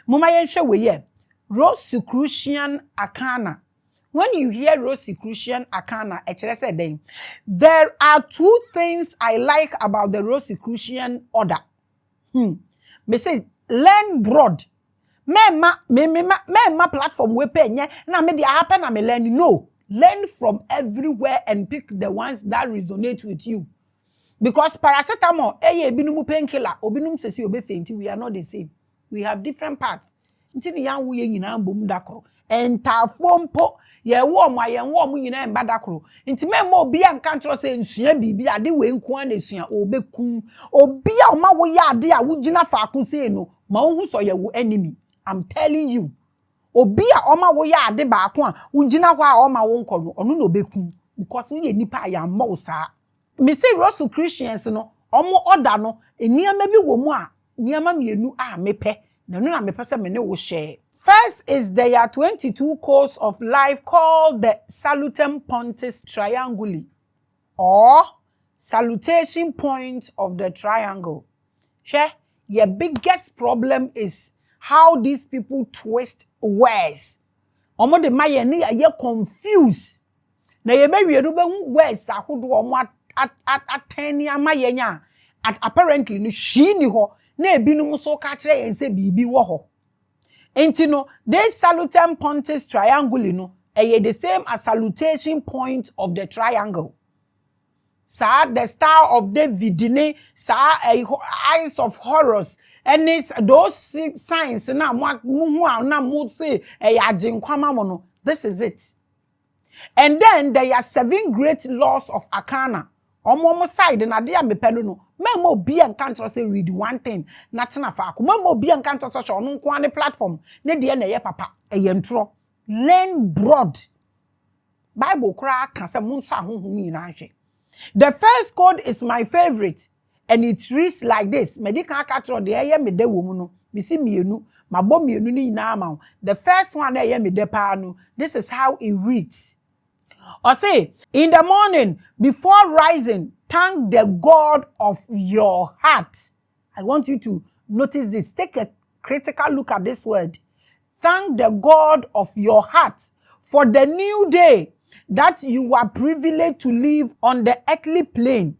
Mama yenshe weye. ROSICRUCIAN ARCANA. When you hear ROSICRUCIAN ARCANA, there are two things I like about the ROSICRUCIAN order. Me say learn broad. Me platform we pay na me dey happen na me learn. No, learn from everywhere and pick the ones that resonate with you. Because paracetamol, ebinum painkiller, obinum sesi obe fainti, we are not the same. We have different paths. Ntini yan wo ye nyina mbom dakro. Entafo mpo ye wo ma ye wo mu nyina mba dakro. Nti me mo obi an kan tro se nsua bibi ade we nko an esua obekum. Obi a ma wo ye ade a wo gina faako se no, ma wo hu so ye wo enemy. I'm telling you. Obi a oma wo ye ade baako a wo gina ho a oma wo nko no, ono no bekum because wo ye nipa ya ma wo saa. Me say ROSICRUCIANs no, omo order no, eniama bi wo mu a, niama mienu a mepe. Na no na mepe se me ne wo share. First is there are 22 codes of life called the Salutem Pontis Trianguli, or salutation point of the triangle. Share, your biggest problem is how these people twist words. Omo de maye ni ye confused. Na ye be wi be hu words ahodo omo atani amaye nya apparently no shi ni ho na ebinum so ka kire yen se bibi wo ho. Enti no, this Salutem Pontis Trianguli no, the same as salutation point of the triangle. Sa the Star of David, sa eyes of Horus, and it's those signs na mo say mono. This is it. And then there are 7 great laws of Arcana. Omo side na dia me pelo no. Memo be and can't say read one thing. Natina faku. Memo be and can't say on one platform. Ne dia na ye papa e yentro. Learn broad. Bible cra can say munsa hunhun yinanhwe. The first code is my favorite, and it reads like this. Medical catro de ye me de wo mu no. Me si mienu, mabo mienu ni nyina ma. The first one na ye me de pa no. This is how it reads. Or say, in the morning, before rising, thank the God of your heart. I want you to notice this. Take a critical look at this word. Thank the God of your heart for the new day that you are privileged to live on the earthly plane.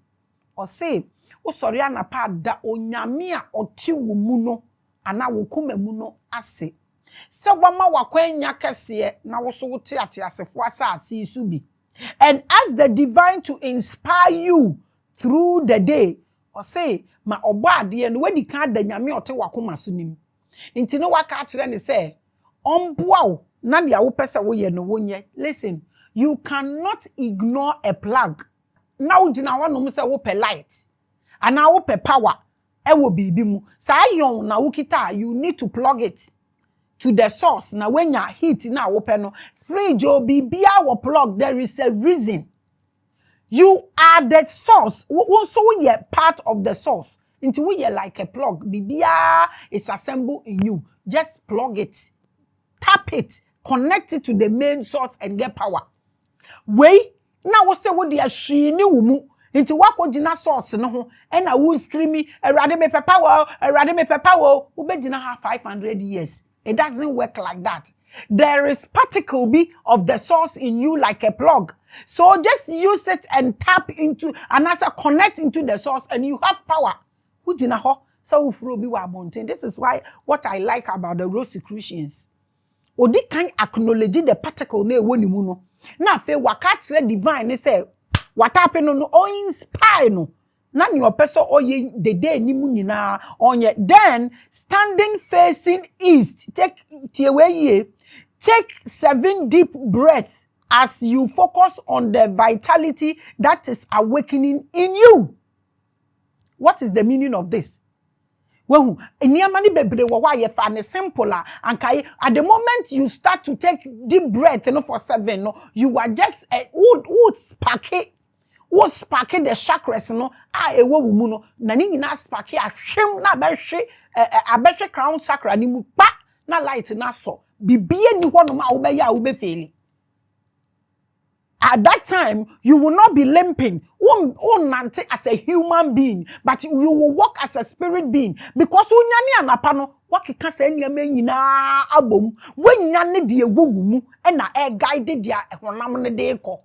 Or say, o sorry anapa da onyame a oti wo mu no ana wo kuma mu no ase. Se wama wakwenya kese na wo so wote atiasefo asase su bi. And ask the divine to inspire you through the day. Or say, ma obo ade no wedi kan da nyame ote wakoma so nim. Nti no waka kire ne say, omboa wo na dia wo pese wo ye no wonye. Listen, you cannot ignore a plug. Na wo gina wa no mu say wo pe light. Ana wo pe power. E wo bibi mu. Sa yon na wo kita, you need to plug it to the source. Now when you heat na open no fridge or bibia will plug, there is a reason. You are the source. So we are part of the source. Into we are like a plug. Bibia is assembled in you. Just plug it. Tap it. Connect it to the main source and get power. Wait. Now we say what they are shini wumu. Into wako jina source no ho. And I will screaming, erade me power, erade me power. Ube jina have 500 years. It doesn't work like that. There is particle be of the source in you like a plug. So just use it and tap into and as a connect into the source and you have power. This is why what I like about the ROSICRUCIANs. Odi can acknowledge the particle ne woni mu no. Na fe waka kire divine ne say what happen no o inspire no. Na your person oye the day ni mu nyina onye. Then standing facing east, take 7 deep breaths as you focus on the vitality that is awakening in you. What is the meaning of this? Well, niamani bebre wa ye fa ne simple and at the moment you start to take deep breath for 7 no, you are just would spark it. What sparking the chakras no ewo mu no na ni nyina spark ahwem na abehwe crown chakra ni mu pa na light na so bibie ni ho no ma wo be ya wo be feel. At that time you will not be limping nante as a human being, but you will walk as a spirit being because unyani anapa no wakeka sa nneema nyina abom wanya ne de ewowu mu na guide dia honam ne de ekọ.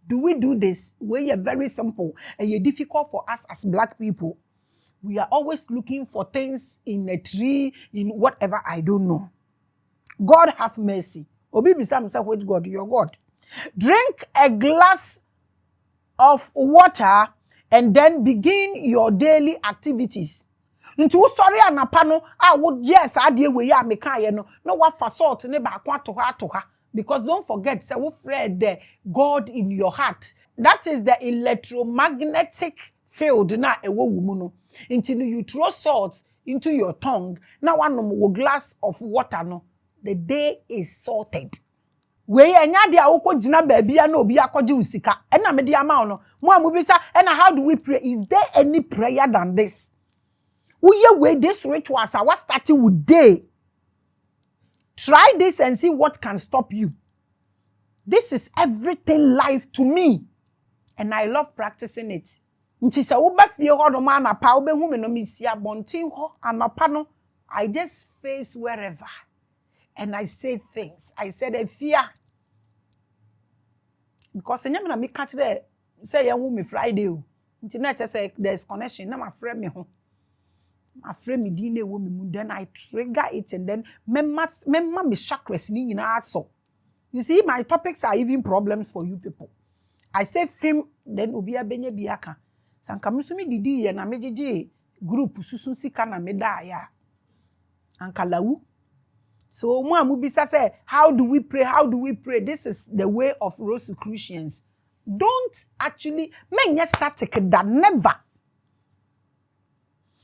Do we do this? We are very simple and difficult for us as black people. We are always looking for things in a tree, in whatever, I don't know. God have mercy. Obi bisa himself, which God? Your God. Drink a glass of water and then begin your daily activities. Nti sorry anapa no would yes ade we ya meka ye no what for salt ne ba kwa to ha because don't forget say we fred the God in your heart. That is the electromagnetic field na ewo wumu no. Until you throw salt into your tongue, now one glass of water no, the day is salted. We enya dia woko gina baabia na obi akọje usika ena me dia ma no mo amubisa ena how do we pray? Is there any prayer than this? Uye we this rituals are what starting with day. Try this and see what can stop you. This is everything life to me and I love practicing it. Nti se wo ba fie ho do ma na pa wo be hu me no me si abontin ho anapa no I just face wherever and I say things. I said a fear because nyame na me catch there say ye hu me Friday o. Nti na che say there's connection na ma frame me ho. My friend me dine wo me mu then I trigger it and then memma me chakras ni nyina so. You see my topics are even problems for you people. I say film then obi abenye biaka. Sanka musumi didi ye na mejeje group susu sika na meda ya. Anka lawu. So mo amubisa say how do we pray? How do we pray? This is the way of ROSICRUCIANS. Don't actually menye static that never.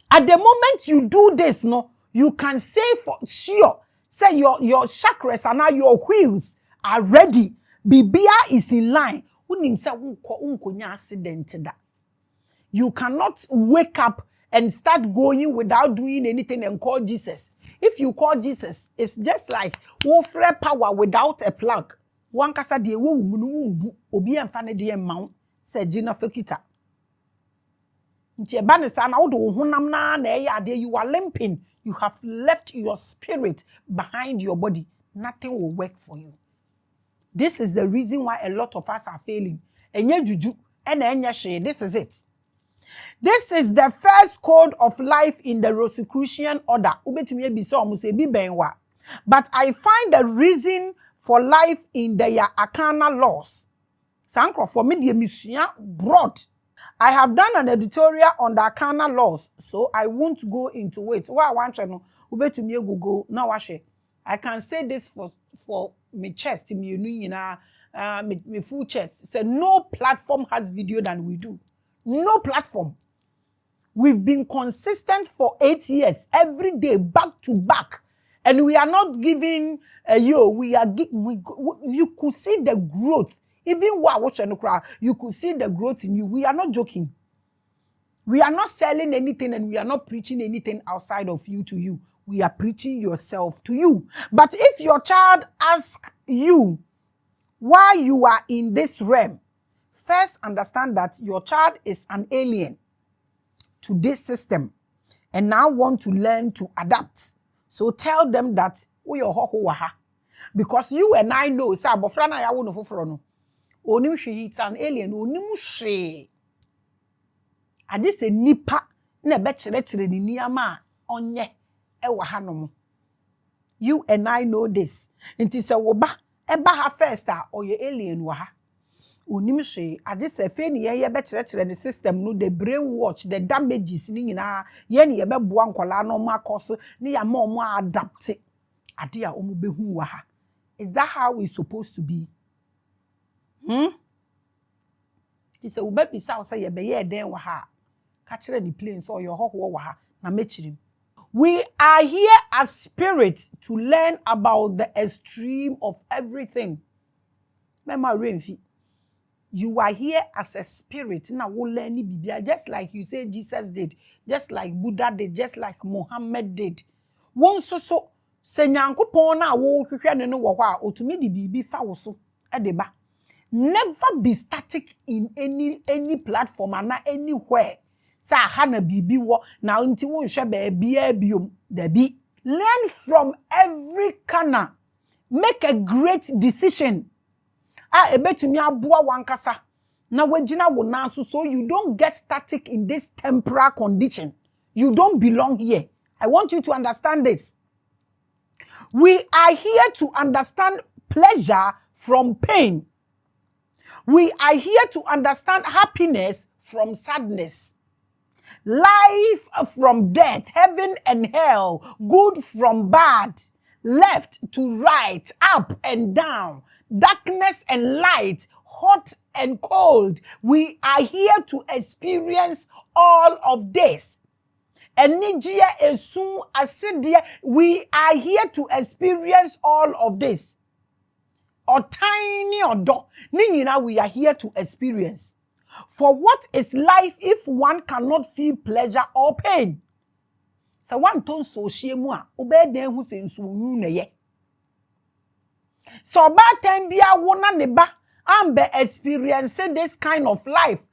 At the moment you do this, no, you can say for sure, say your chakras and now your wheels are ready. Bibia is in line. You cannot wake up and start going without doing anything and call Jesus. If you call Jesus, it's just like warfare power without a plug. One kasa de wo munu obi amfa ne de mount say Gina Fekita. You are limping. You have left your spirit behind your body. Nothing will work for you. This is the reason why a lot of us are failing. This is it. This is the first code of life in the ROSICRUCIAN order. But I find the reason for life in the ARCANA laws. For me, broad. I have done an editorial on the ARCANA laws, so I won't go into it. Why I want to know? Google now. I can say this for my chest, me full chest. Say no platform has video than we do. No platform. We've been consistent for 8 years, every day, back to back, and we are not giving you could see the growth. Even while watching the crowd, you could see the growth in you. We are not joking. We are not selling anything and we are not preaching anything outside of you to you. We are preaching yourself to you. But if your child asks you why you are in this realm, first understand that your child is an alien to this system and now want to learn to adapt. So tell them that we are because you and I know, it's an alien. This a nipa na bechere ni niama onye ewa hanom. You and I know this. Nti se wo ba eba ha first or ye alien wa ha. Onim hwe ade se fe ne ye bechere the system no the brainwash the damages ni nyina ye ne ye beboa nkola no ma akoso ne ya ma omo adapt ade a omo behu wa ha. Is that how it's supposed to be? He said, "Ubebi sa say ye be ye den wa ha. Kachere the plane so your ho wa ha na mechirim." We are here as spirits to learn about the extreme of everything. Mema Renfi, you are here as a spirit. Now we learn Biblia just like you say Jesus did, just like Buddha did, just like Muhammad did. Won so senyankopon na wo hwehwe ne no wo ho a otumi di bibi fa wo so edeba. Never be static in any platform and anywhere. Sa hana bibi wo na nti wo nhwe ba bia biom da bi. Learn from every corner. Make a great decision. Ebetumi aboa wankasa. Na wagina wo nanso so you don't get static in this temporal condition. You don't belong here. I want you to understand this. We are here to understand pleasure from pain. We are here to understand happiness from sadness. Life from death, heaven and hell, good from bad, left to right, up and down, darkness and light, hot and cold. We are here to experience all of this. We are here to experience all of this. Or tiny or do. We are here to experience. For what is life if one cannot feel pleasure or pain? So one ton so shemua, obey den who sins ye. So bad time be a wona neba, ambe experiencing this kind of life.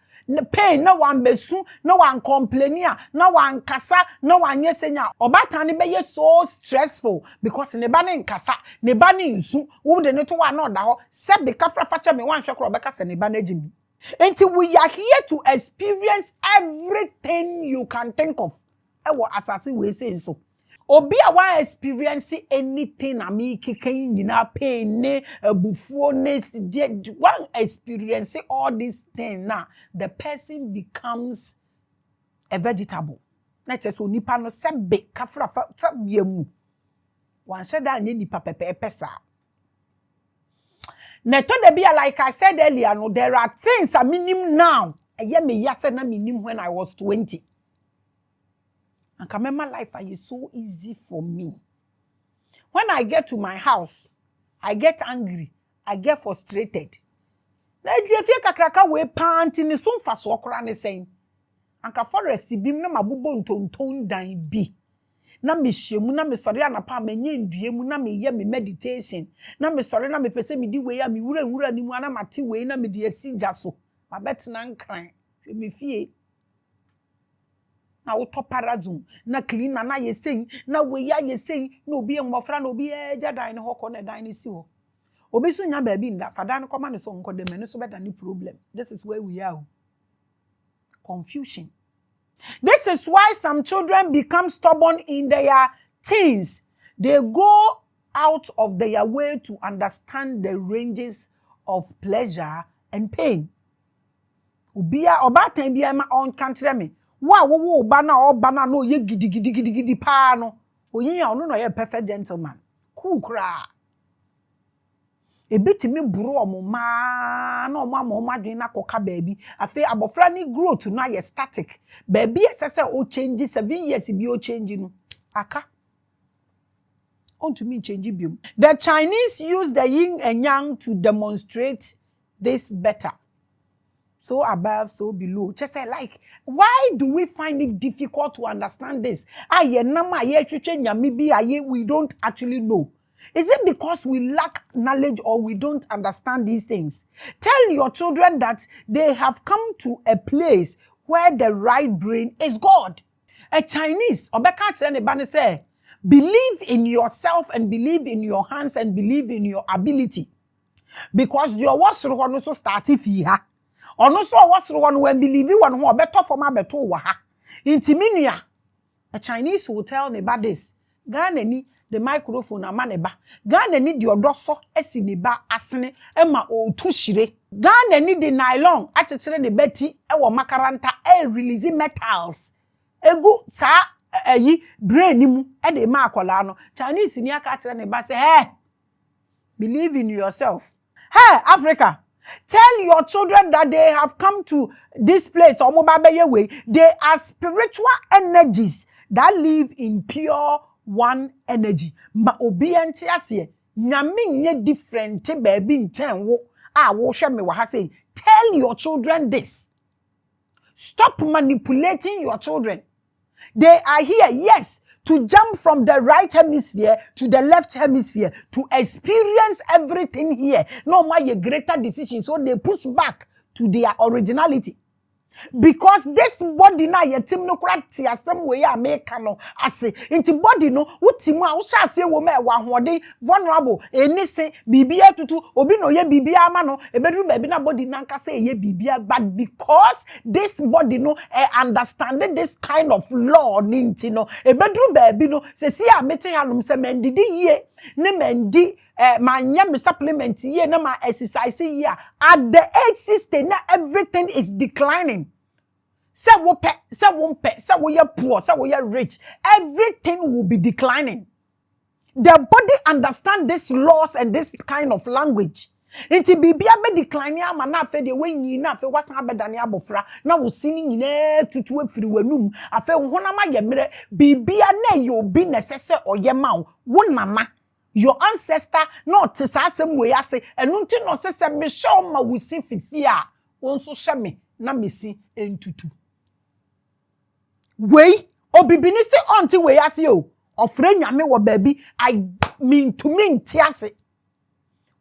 Pain, no one besu, no one complainia, no one kasa, no one yesenya. Obata ni be so stressful because nebani in kasa, nebani insu, who the neto one not that set the kafra facha me one shakro bekas and nebane jimmy. Until we are here to experience everything you can think of. Ewo assassin we say so. Obi a wan experience anything na me keken nyina pain ne bufuo ne one experience all these things now the person becomes a vegetable. Na che so nipa no sebe kafra fa tabiemu. Wan sheda anye nipa pepe sa. Neto de bia like I said earlier no there are things I minim now. Eye me yase na minim when I was 20. And remember life is so easy for me. When I get to my house, I get angry, I get frustrated. Na jefie kakraka we panti ni so mfa so okra ne sen. Anka forest bim na mabubo ntonton dan bi. Na me hyemu na me sori anapa manye nduemu na me ye me meditation. Na me sori na me pese me di we ya me wura ni mu ana mate we na me di asija so. Ma betena nkran. Me fie. Na uto parazum na clean na yesei na we ya yesei na obi enwofra na obi eja dan ne hoko na dan ne si ho obi so nya ba bi nda fada ne koma ne so nko de me so beda ni problem. This is where we are. Confusion. This is why some children become stubborn in their teens. They go out of their way to understand the ranges of pleasure and pain. Ubia obatan bia ma on kantre me wo bana no ye gidi pa no oyin ya ono no ye perfect gentleman cool kra ebetimi buru omma na omadwen na koka baabi afi abofra ni growth na ye static baabi esese o change 7 years bi o change no aka on to me change biom. The Chinese use the yin and yang to demonstrate this better. So above, so below. Just say like, why do we find it difficult to understand this? We don't actually know. Is it because we lack knowledge or we don't understand these things? Tell your children that they have come to a place where the right brain is God. A Chinese, say, believe in yourself and believe in your hands and believe in your ability. Because your was also started here. Ono so what's one when believe you one who better for my beto wa ha. Intiminia. A Chinese will tell me about this. Gane ni the microphone amaneba. Gane ni di odoso esi ni ba asene ema o tushire. Gane ni the nylon achechere ne beti e wo makaranta release metals. Egu sa yi brain ni mu e de ma akola no. Chinese ni aka chere ne ba say, "Hey, believe in yourself." Hey, Africa. Tell your children that they have come to this place or way. They are spiritual energies that live in pure one energy. Ma obienti ase nyame nye different baby nchen wo wo hwe me wa ha say. Tell your children this. Stop manipulating your children. They are here, yes, to jump from the right hemisphere to the left hemisphere, to experience everything here. No more a greater decision. So they push back to their originality. Because this body na yetim no kra ti asem we ya make no ase inti body no wutimu a wo sha ase wo ma wa hoden vulnerable enise bibia tutu obi no ye bibia ama no ebedru ba bi na body na nka say ye bibia, but because this body no understanding this kind of law ninti no ebedru ba bi no se si a meti hanum se mendidi ye ne mendi manya me supplement ye na ma exercise ye at the age 60 na everything is declining. Say wo pe, say wo pe, say wo ye poor, say wo ye rich, everything will be declining. The body understand these laws and this kind of language. Inti bibia be decline ama na afa de wenyi na afa wasan abedane abofra na wo sini nyina tutu afiri wanum afa honama ye mere bibia na ye obi necessary oye ma wo nana your ancestor not asem we ase enu nti no sese me show ma wo si fifi a won so hye me na mesi entutu we obibini se onti we ase o ofre nyame wo baabi I mean to mean ti ase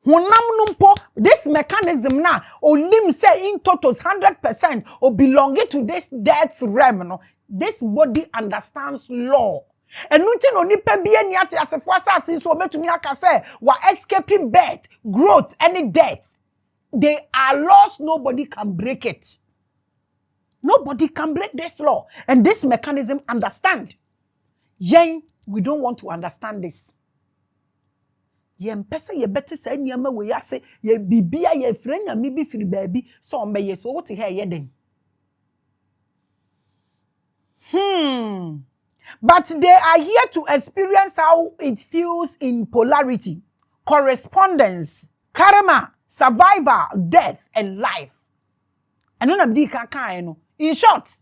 honam no mpo this mechanism na onim say in total 100% or belonging to this death realm no this body understands law. And nothing on nipa bi ani ate asefo asase so obetumi aka say wa escaping birth, growth, any death. They are laws, nobody can break it. Nobody can break this law. And this mechanism understand. Yen, we don't want to understand this. Yen pese ye beti say nyama we ase ye bibia ye frenya mi bi firi baabi so mbeye so what here ye den. But they are here to experience how it feels in polarity, correspondence, karma, survival, death, and life. In short,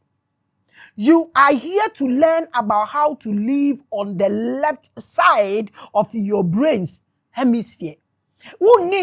you are here to learn about how to live on the left side of your brain's hemisphere. You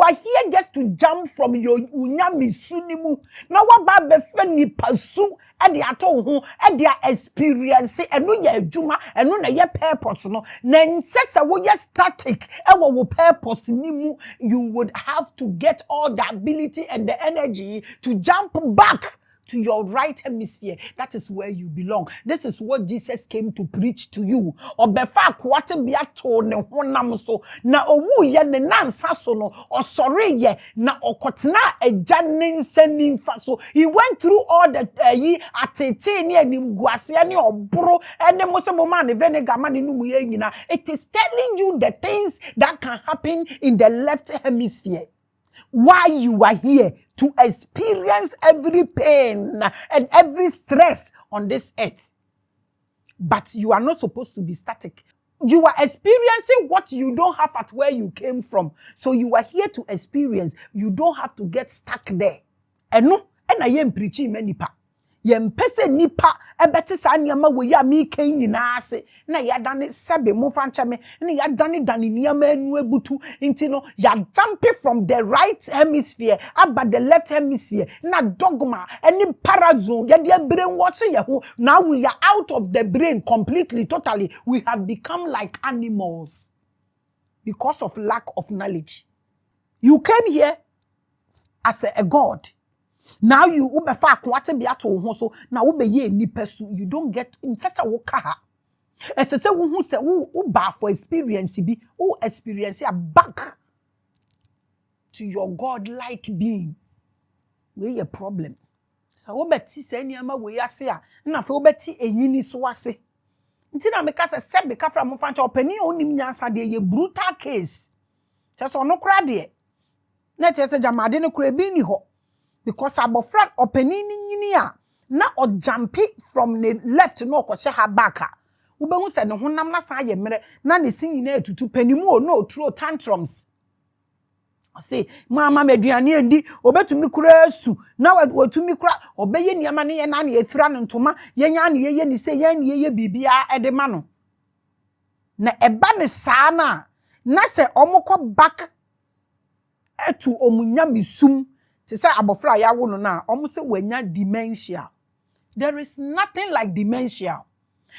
are here just to jump from your unyami sunimu. Now what babe feni pasu e de ato ho e de experience eno ya adwuma eno na ye purpose no na nsese wo ye static e wo purpose ni mu. You would have to get all the ability and the energy to jump back to your right hemisphere. That is where you belong. This is what Jesus came to preach to you. Obefa kwate bia to ne honam so na owu ye ne nansa so no osore ye na okotena eja ne nsani mfa so. He went through all the yi atete ne anim guase ne obro ene mo se mo ma ne vinegar ma ne numu ye nyina. It is telling you the things that can happen in the left hemisphere. Why you are here to experience every pain and every stress on this earth. But you are not supposed to be static. You are experiencing what you don't have at where you came from. So you are here to experience. You don't have to get stuck there. And no, and I am preaching many pa. Yempese nipa ebeti sa niyama we ya mi ken nyina ase na ya dane sebe mo fancha me na ya dane niyama enu ebutu nti no ya jump from the right hemisphere about the left hemisphere na dogma any parazone ya de brain wash ye ho. Now we are out of the brain completely, totally. We have become like animals because of lack of knowledge. You came here as a god. Now you ubefa kwate bia to ho so na ubeye nipa su. You don't get infesa wo ka ha. Esese wo hu se wo ba for experience bi wo experience ya back to your god-like being. We a problem. So wo beti se niama we ase a na fa wo beti enyini so ase. Nti na meka se sebe ka fra mo fancha opani onim nyansa de ye brutal case. Che so no kra de. Na che se jamade ne kra bi ni ho. Because abofran openi nyini a na o jump from the left no ko she ha back a ubehu se ne honam na sa ye mere na ne sin na etutu panimu o no throw tantrums. Say mama meduane endi obetumi kura asu na watumi kura obeye niama ne ye na na efira no ntoma yenya ne ye ni se ye ne ye bibia ede ma no na eba ne saa na se omukọ back etu omunya misum. Say abofra ya wo no na almost say wenya dementia. There is nothing like dementia.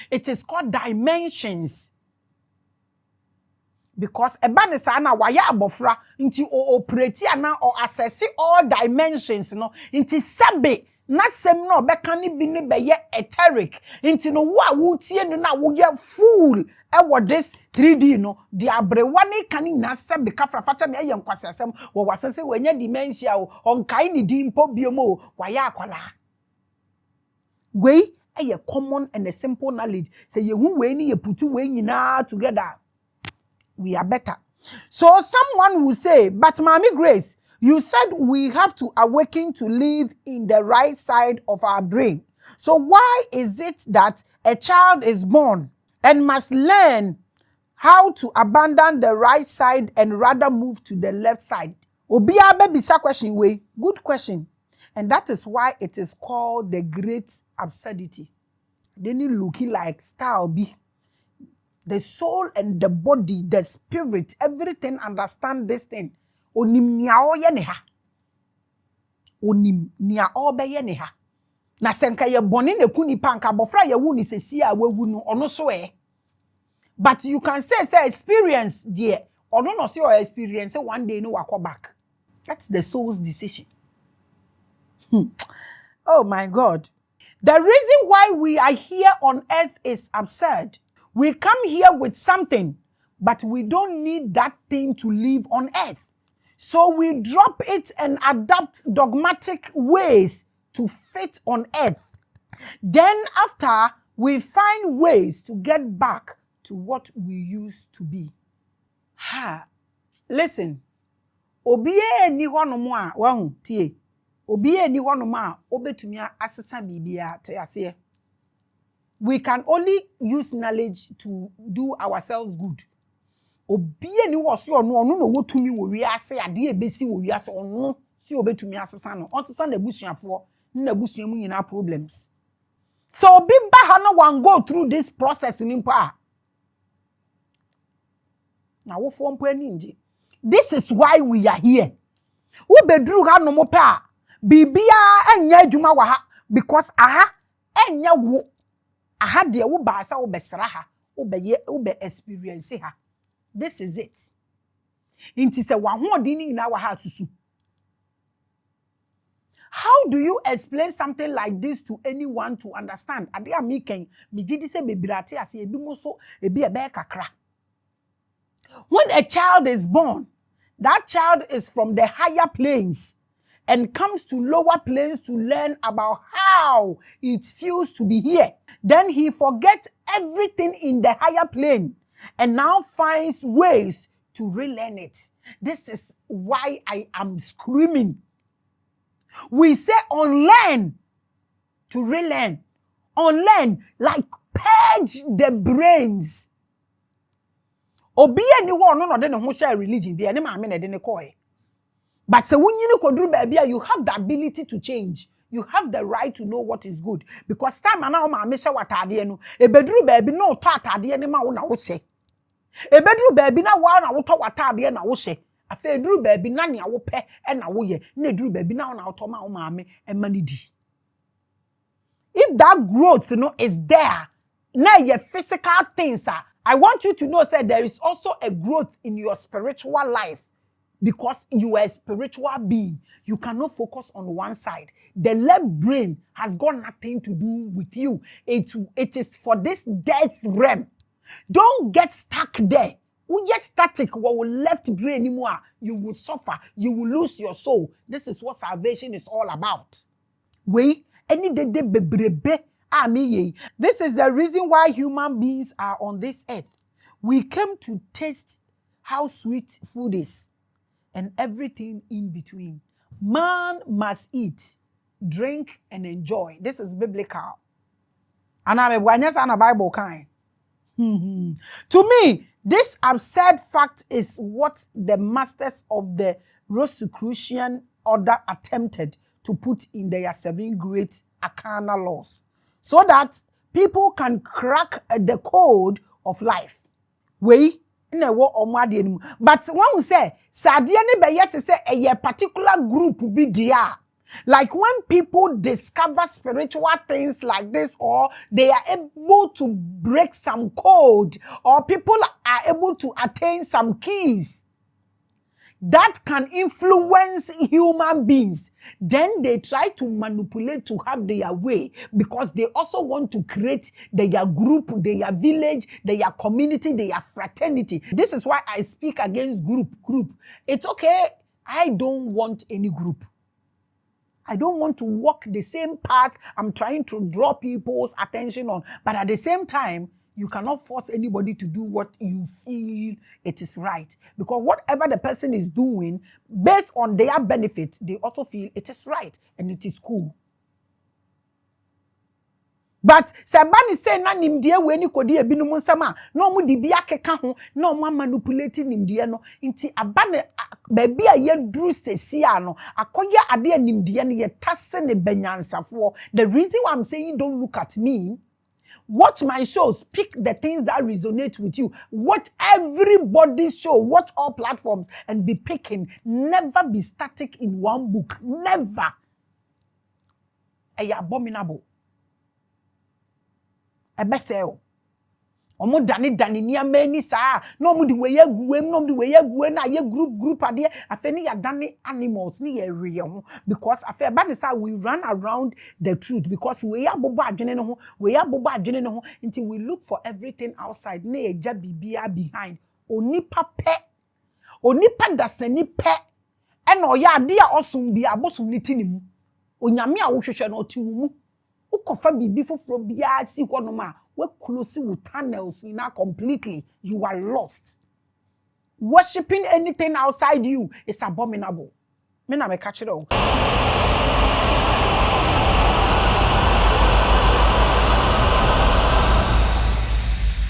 It is called dimensions. because eba ne sa na waya abofra nti o operate ana or assess all dimensions no nti sabe na sem no obeka ne bi ne beye etheric nti no wo a wo tie no na wo ye fool ewo this 3D no di abrewa ne kan na sabe kafra facha me ye nkwasasem wo wasese wanya dementia o onkai ne di mpo biemo waya akwala we a common and a simple knowledge say ye hu we ni ye putu we nyina together we are better. So someone will say, but Maame Grace, you said we have to awaken to live in the right side of our brain. So why is it that a child is born and must learn how to abandon the right side and rather move to the left side? Obiya bisa question way. Good question. And that is why it is called the great absurdity. Then you looking like style be. The soul and the body, the spirit, everything understand this thing. Onim nia oye ne ha. Onim nia obeye ne ha. Na senka ye boni ne kuni panka bofra ye wu ni sesi a wawu no ono so e. But you can say experience there. Ono no say your experience one day no wako back. That's the soul's decision. Oh my God. The reason why we are here on earth is absurd. We come here with something, but we don't need that thing to live on earth. So we drop it and adapt dogmatic ways to fit on earth. Then after, we find ways to get back to what we used to be. Listen. Obiye ni hono mo a wahu tie. Obiye ni hono mo a obetumi asesa bibia te ase. We can only use knowledge to do ourselves good. Obiye ni wo so ono no wotumi wo wi ase ade ebesi wo wi ase ono si obetumi asesa no. Onsesa na busuafo na busuamu nyina problems. So obi ba ha no one go through this process ni mpa. Na wo fo mpa ni nje. This is why we are here. Wo bedru ha no mo pa bibia anya adwuma wa ha because aha anya wo aha de wo ba sa wo besra ha wo be experience ha. This is it. Inti se wa hoodi ni na wa ha susu. How do you explain something like this to anyone to understand? Ade a me ken me gidi se bebirate ase ebi mo so ebi ebe kakra. When a child is born, that child is from the higher planes and comes to lower planes to learn about how it feels to be here. Then he forgets everything in the higher plane and now finds ways to relearn it. This is why I am screaming. We say unlearn to relearn. Unlearn, like purge the brains. Obiye ni wo no de ne ho share religion bia ne maame na de ne koe. But se wunyini koduru ba bia, you have the ability to change. You have the right to know what is good because time na o maame hye watade no ebeduru ba bi no to atade ne ma wo na wo hye. Ebeduru ba bi na wa na wo to watade na wo hye. Afa eduru ba bi na ne wo pe e na wo ye. Na eduru ba bi na wo na wo to ma wo maame e ma ni di. If that growth is there, na your physical things are, I want you to know that there is also a growth in your spiritual life because you are a spiritual being. You cannot focus on one side. The left brain has got nothing to do with you. It is for this death realm. Don't get stuck there. When you're static, what will left brain anymore, you will suffer. You will lose your soul. This is what salvation is all about. Wait, any day bebrebe. This is the reason why human beings are on this earth. We came to taste how sweet food is and everything in between. Man must eat, drink, and enjoy. This is biblical. And I'm a Bible kind. To me, this absurd fact is what the masters of the ROSICRUCIAN order attempted to put in their 7 great ARCANA laws, so that people can crack the code of life. But when we say, Sadia ni be yet say a particular group be dia, Like when people discover spiritual things like this, or they are able to break some code, or people are able to attain some keys that can influence human beings, then they try to manipulate to have their way, because they also want to create their group, their village, their community, their fraternity. This is why I speak against group. It's okay. I don't want any group. I don't want to walk the same path I'm trying to draw people's attention on. But at the same time, you cannot force anybody to do what you feel it is right. Because whatever the person is doing, based on their benefits, they also feel it is right and it is cool. But Sabani say na nimdie we ni kodi ebinom nsama no mu di bia keka ho no mu manipulating nimdie no nti abane baabi a ye duru sesia no akoye ade nimdie no ye tase ne banyansafo. The reason why I'm saying don't look at me, watch my shows, pick the things that resonate with you. Watch everybody's show, watch all platforms and be picking. Never be static in one book. Never. Ay abominable. Ebeseo. Omo dani niya meni sa. No mu di weye guem, no mu di weye guem na ye group ade. Afe ni ya dani animals ni ye real. Because afe bani sa we run around the truth. Because we ya bobo adwene no ho, we ya bobo adwene no ho until we look for everything outside. Ne eja bibia behind. Onipa pe. Onipa dasani pe. Eno ya ade a osum bi abosom ni tinim. Onyame a wo hwehwe no ti wo mu. Ukofa bibi foforo bia si hɔ ma we close with tunnels now completely. You are lost. Worshipping anything outside you is abominable. Me na me catch it all.